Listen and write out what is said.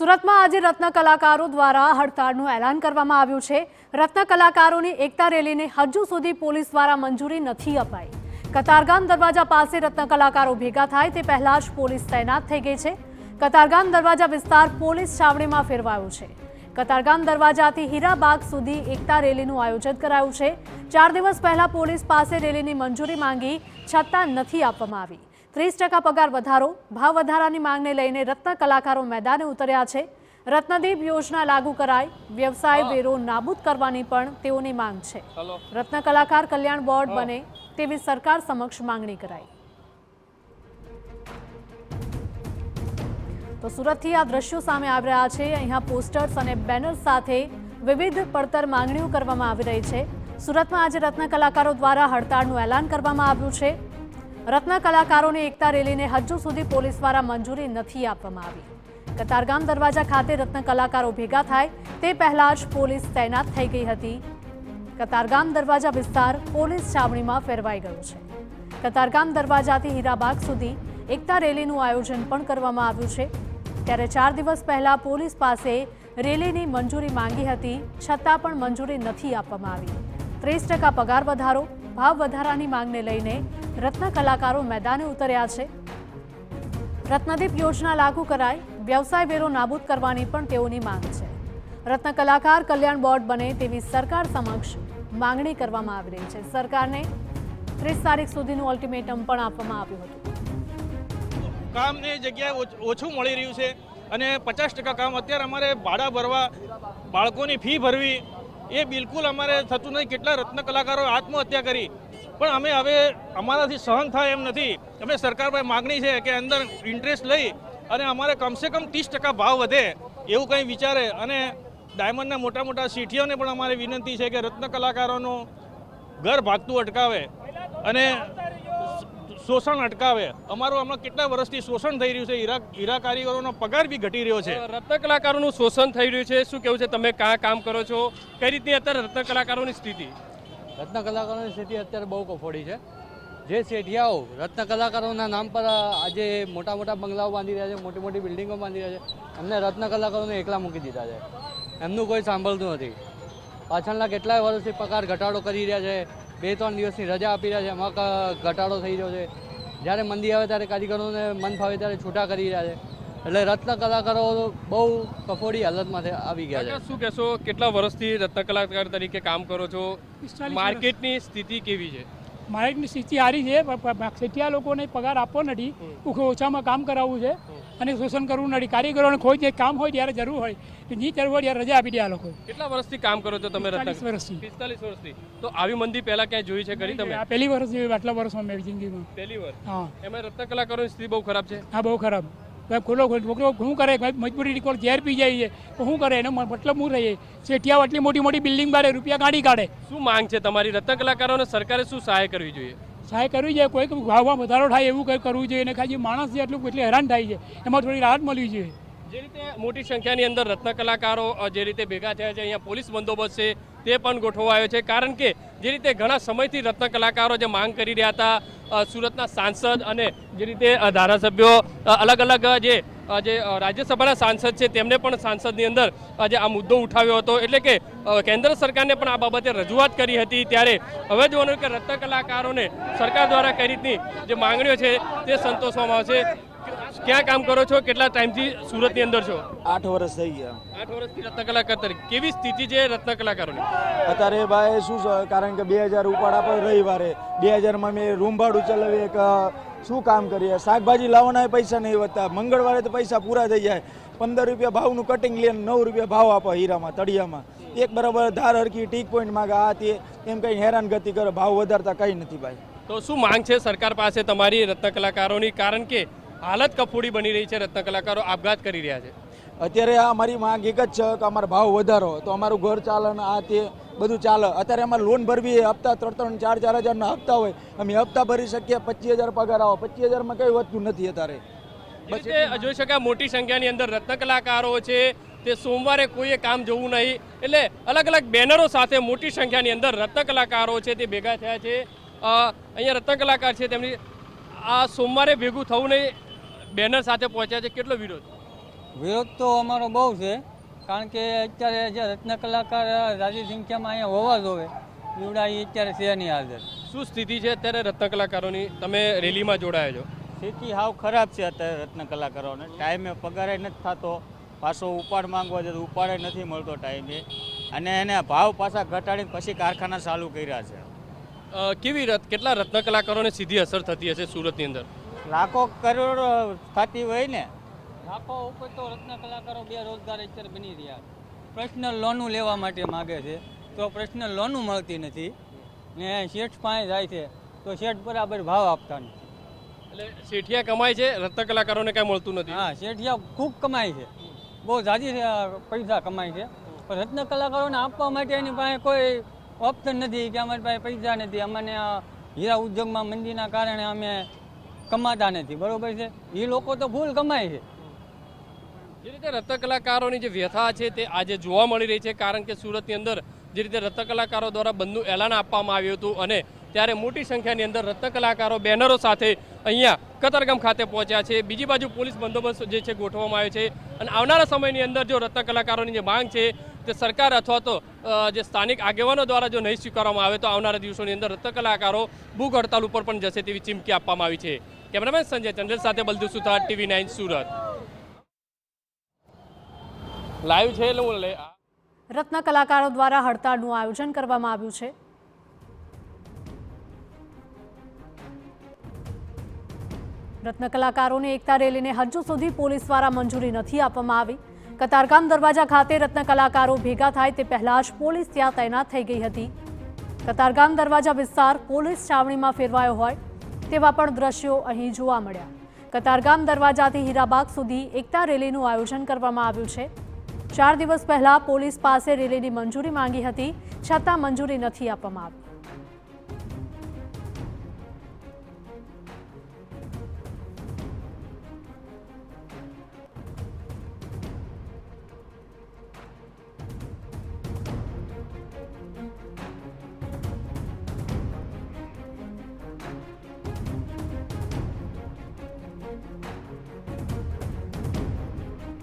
સુરતમાં આજે રત્ન કલાકારો દ્વારા હડતાળનું એલાન કરવામાં આવ્યું છે। રત્ન કલાકારોની એકતા રેલીને હજુ સુધી પોલીસ દ્વારા મંજૂરી નથી અપાઈ। કતારગામ દરવાજા પાસે રત્ન કલાકારો ભેગા થાય તે પહેલા જ પોલીસ તૈનાત થઈ ગઈ છે। કતારગામ દરવાજા વિસ્તાર પોલીસ છાવણીમાં ફેરવાયો છે। કતારગામ દરવાજાથી હીરાબાગ સુધી એકતા રેલીનું આયોજન કરાયું છે। 4 દિવસ પહેલા પોલીસ પાસે રેલીની મંજૂરી માંગી છતાં નથી આપવામાં આવી। 30% પગાર વધારો, ભાવ વધારાની માંગને લઈને રત્ન કલાકારો મેદાને ઉતર્યા છે। રત્નદીપ યોજના લાગુ કરાય, વ્યવસાય વેરો નાબૂદ કરવાની પણ તેઓની માંગ છે। રત્ન કલાકાર કલ્યાણ બોર્ડ બને તેવી સરકાર સમક્ષ માંગણી કરાઈ। તો સુરતથી આ દ્રશ્યો સામે આવી રહ્યા છે। અહીંયા પોસ્ટર્સ અને બેનર સાથે વિવિધ પડતર માંગણીઓ કરવામાં આવી રહી છે। સુરતમાં આજે રત્ન કલાકારો દ્વારા હડતાળનું એલાન કરવામાં આવ્યું છે। રત્ન કલાકારોની એકતા રેલીને હજુ સુધી પોલીસ દ્વારા મંજૂરી નથી આપવામાં આવી। કતારગામ દરવાજા ખાતે રત્ન કલાકારો ભેગા થાય તે પહેલા જ પોલીસ તૈનાત થઈ ગઈ હતી। કતારગામ દરવાજા વિસ્તાર પોલીસ છાવણીમાં ફેરવાઈ ગયો છે। કતારગામ દરવાજાથી હીરાબાગ સુધી એકતા રેલીનું આયોજન પણ કરવામાં આવ્યું છે। ત્યારે 4 દિવસ પહેલા પોલીસ પાસે રેલીની મંજૂરી માંગી હતી, છતાં પણ મંજૂરી નથી આપવામાં આવી। 30% પગાર વધારો, ભાવ વધારાની માંગને લઈને રત્ન કલાકારો મેદાને ઉતર્યા છે। રત્નદીપ યોજના લાગુ કરાય, વ્યવસાય વેરો નાબૂદ કરવાની પણ તેઓની માંગ છે। રત્ન કલાકાર કલ્યાણ બોર્ડ બને તેવી સરકાર સમક્ષ માંગણી કરવામાં આવી રહી છે। સરકારને 30 તારીખ સુધીનું અલ્ટિમેટમ પણ આપવામાં આવ્યું હતું। કામની જગ્યાએ ઓછું મળી રહ્યું છે અને 50% કામ અત્યારે અમારે ભાડા ભરવા, બાળકોની ફી ભરવી એ બિલકુલ અમારે થતું નથી। કેટલા રત્ન કલાકારો આત્મહત્યા કરી, પણ અમે હવે અમારાથી સહન થાય એમ નથી। અમે સરકાર પાસે માગણી છે કે અંદર ઇન્ટરેસ્ટ લઈ અને અમારે કમસે કમ 30% ભાવ વધે એવું કંઈ વિચારે। અને ડાયમંડના મોટા મોટા શેઠિયોને પણ અમારી વિનંતી છે કે રત્ન કલાકારોનું ઘર ભાગતું અટકાવે અને શોષણ અટકાવે। અમારું હમણાં કેટલા વર્ષથી શોષણ થઈ રહ્યું છે। હીરા કારીગરોનો પગાર બી ઘટી રહ્યો છે। રત્ન કલાકારોનું શોષણ થઈ રહ્યું છે, શું કેવું છે? તમે ક્યાં કામ કરો છો? કઈ રીતની અત્યારે રત્ન કલાકારોની સ્થિતિ? રત્ન કલાકારોની સ્થિતિ અત્યારે બહુ કફોડી છે। જે શેઠિયાઓ રત્ન કલાકારોના નામ પર આજે મોટા મોટા બંગલાઓ બાંધી રહ્યા છે, મોટી મોટી બિલ્ડિંગો બાંધી રહ્યા છે, એમને રત્ન કલાકારોને એકલા મૂકી દીધા છે। એમનું કોઈ સાંભળતું નથી। પાછળના કેટલાય વર્ષથી પગાર ઘટાડો કરી રહ્યા છે, 2-3 દિવસની રજા આપી રહ્યા છે, એમાં ઘટાડો થઈ રહ્યો છે। જ્યારે મંદી આવે ત્યારે કારીગરોને મન ફાવે ત્યારે છૂટા કરી રહ્યા છે। એટલે રત્ન કલાકારો બહુ કફોડી હાલતમાં આવી ગયા છે। શું કહેશો, કેટલા વર્ષથી રત્ન કલાકાર તરીકે કામ કરો છો? માર્કેટની સ્થિતિ કેવી છે? માર્કેટની સ્થિતિ સારી છે, શેઠિયા લોકોને પગાર આપવો નથી, ઓછામાં કામ કરાવવું છે અને શોષણ કરવું નથી। કારીગરોને કોઈ જે કામ હોય ત્યારે જરૂર હોય, નહીં જરૂર હોય ત્યારે રજા આપી દે આ લોકો। કેટલા વર્ષથી કામ કરો છો તમે? 45 વર્ષથી। 45 વર્ષથી। તો આવી મંદી પહેલા ક્યાંય જોઈ છે કરી તમે? પહેલી વર્ષ જેવી આટલા વર્ષમાં મેં જિંદગીમાં પહેલી વાર। હા, એમાં રત્ન કલાકારોની સ્થિતિ બહુ ખરાબ છે। હા, બહુ ખરાબ। ખોલો છોકરો શું કરે, મજબૂરી કોલ ઝેર પી જાય છે તો શું કરે? એનો મતલબ શું રહીએ? શેઠિયા આટલી મોટી મોટી બિલ્ડિંગ બારે રૂપિયા કાઢી કાઢે। શું માંગ છે તમારી? રત્ન કલાકારોને સરકારે શું સહાય કરવી જોઈએ? સહાય કરવી જોઈએ, કોઈક ભાવમાં વધારો થાય એવું કંઈ કરવું જોઈએ। અને ખાલી માણસ છે એટલું એટલે હેરાન થાય છે, એમાં થોડી રાહત મળવી જોઈએ। જે રીતે મોટી સંખ્યાની અંદર રત્ન કલાકારો જે રીતે ભેગા થયા છે, અહીંયા પોલીસ બંદોબસ્ત છે તે પણ ગોઠવાયો છે। કારણ કે જે રીતે ઘણા સમયથી રત્ન કલાકારો જે માંગ કરી રહ્યા હતા, સુરતના સાંસદ અને જે રીતે ધારાસભ્યો અલગ અલગ જે રાજ્યસભાના સાંસદ છે તેમને પણ સાંસદની અંદર આજે આ મુદ્દો ઉઠાવ્યો હતો। એટલે કે કેન્દ્ર સરકારને પણ આ બાબતે રજૂઆત કરી હતી। ત્યારે હવે જોવાનું કે રત્ન કલાકારોને સરકાર દ્વારા કઈ રીતની જે માંગણીઓ છે તે સંતોષવામાં આવશે। ક્યાં કામ કરો છો? કેટલા ટાઈમથી સુરતની અંદર છો? 8 વર્ષ થઈ ગયા। 8 વર્ષથી રત્ન કલાકાર તરીકે કેવી સ્થિતિ છે રત્ન કલાકારોની? અત્યારે ભાઈ શું છે, કારણ કે 2000 ઉપાડા પર રવિવારે 2000માં મેં રૂમ ભાડું ચલાવીએ કે શું કામ કરીએ? શાકભાજી લાવવાના પૈસા નહીં વધતા, મંગળવારે તો પૈસા પૂરા થઈ જાય। 15 રૂપિયા ભાવનું કટિંગ લઈને 9 રૂપિયા ભાવ આપો હીરામાં, તળિયામાં એક બરાબર ધાર હરકી ટીક પોઈન્ટ માંગે, આ તે એમ કંઈ હેરાનગતિ કરે, ભાવ વધારતા કંઈ નથી ભાઈ। તો શું માંગ છે સરકાર પાસે તમારી રત્ન કલાકારોની? કારણ કે હાલત કફોડી બની રહી છે, રત્ન કલાકારો આપઘાત કરી રહ્યા છે। અત્યારે અમારી માંગ એક જ છે કે અમારો ભાવ વધારો તો અમારું ઘર ચાલે ને આ તે બધું ચાલે। અત્યારે અમારે લોન ભરવી, હપ્તા 3-4 હજારના હપ્તા હોય, અમે હપ્તા ભરી શકીએ, 25,000 પગાર આવો, 25,000માં કંઈ વધતું નથી અત્યારે। જોઈ શકાય મોટી સંખ્યાની અંદર રત્ન કલાકારો છે તે સોમવારે કોઈએ કામ જોવું નહીં, એટલે અલગ અલગ બેનરો સાથે મોટી સંખ્યાની અંદર રત્ન કલાકારો છે તે ભેગા થયા છે। અહીંયા રત્ન કલાકાર છે તેમની આ સોમવારે ભેગું થવું નહીં બેનર સાથે પહોંચ્યા છે। કેટલો વિરોધ? વિરોધ તો અમારો બહુ છે, કારણ કે અત્યારે જે રત્ન કલાકાર રાજી સંખ્યામાં અહીંયા હોવા જોવે એવડા એ અત્યારે છે નહીં હાજર. શું સ્થિતિ છે અત્યારે રત્ન કલાકારોની? તમે રેલીમાં જોડાયા છો. સ્થિતિ હાવ ખરાબ છે અત્યારે રત્ન કલાકારોને. ટાઈમે પગારે નથી થતો, પાછો ઉપાડ માંગવા જતો ઉપાડે નથી મળતો ટાઈમે, અને એને ભાવ પાછા ઘટાડીને પછી કારખાના ચાલુ કર્યા છે. કેટલા રત્ન કલાકારોને સીધી અસર થતી હશે સુરતની અંદર? લાખો કરોડો થતી હોય ને. લાખો ઉપર તો રત્ન કલાકારો બેરોજગાર અત્યારે બની રહ્યા. પર્સનલ લોનું લેવા માટે માગે છે તો પર્સનલ લોનું મળતી નથી, ને શેઠ પાસે જાય છે તો શેઠ બરાબર ભાવ આપતા નથી. એટલે શેઠિયા કમાય છે, રત્ન કલાકારોને કાંઈ મળતું નથી. હા, શેઠિયા ખૂબ કમાય છે, બહુ જાજી પૈસા કમાય છે, પણ રત્ન કલાકારોને આપવા માટે એની પાસે કોઈ ઓપ્શન નથી કે અમારી પાસે પૈસા નથી, અમને હીરા ઉદ્યોગમાં મંદીના કારણે અમે કમાતા નથી. બરોબર છે, એ લોકો તો ફૂલ કમાય છે. જે રીતે રત્ન કલાકારોની જે વ્યથા છે તે આજે જોવા મળી રહી છે, કારણ કે સુરતની અંદર જે રીતે રત્ન કલાકારો દ્વારા બંધનું એલાન આપવામાં આવ્યું હતું અને ત્યારે મોટી સંખ્યાની અંદર રત્ન કલાકારો બેનરો સાથે અહીંયા કતારગામ ખાતે પહોંચ્યા છે. બીજી બાજુ પોલીસ બંદોબસ્ત જે છે ગોઠવવામાં આવ્યો છે અને આવનારા સમયની અંદર જો રત્ન કલાકારોની જે માંગ છે તે સરકાર અથવા તો જે સ્થાનિક આગેવાનો દ્વારા જો નહીં સ્વીકારવામાં આવે તો આવનારા દિવસોની અંદર રત્ન કલાકારો ભૂખ હડતાલ ઉપર પણ જશે તેવી ચીમકી આપવામાં આવી છે. કેમેરામેન સંજય ચંદ્રેલ સાથે બલદુ સુથાર, TV9 સુરત. લાઈવ છે એટલે હું રત્ન કલાકારો દ્વારા હડતાળનું આયોજન કરવામાં આવ્યું છે. રત્ન કલાકારોની એકતા રેલીને હજુ સુધી પોલીસ દ્વારા મંજૂરી નથી આપવામાં આવી. કતારગામ દરવાજા ખાતે રત્ન કલાકારો ભેગા થાય તે પહેલા જ પોલીસ ત્યાં તૈનાત થઈ ગઈ હતી. કતારગામ દરવાજા વિસ્તાર પોલીસ છાવણીમાં ફેરવાયો હોય તેવા પણ દ્રશ્યો અહીં જોવા મળ્યા. કતારગામ દરવાજાથી હીરાબાગ સુધી એકતા રેલીનું આયોજન કરવામાં આવ્યું છે. 4 દિવસ પહેલા પોલીસ પાસે રેલીની મંજૂરી માંગી હતી, છતાં મંજૂરી નથી આપવામાં આવી.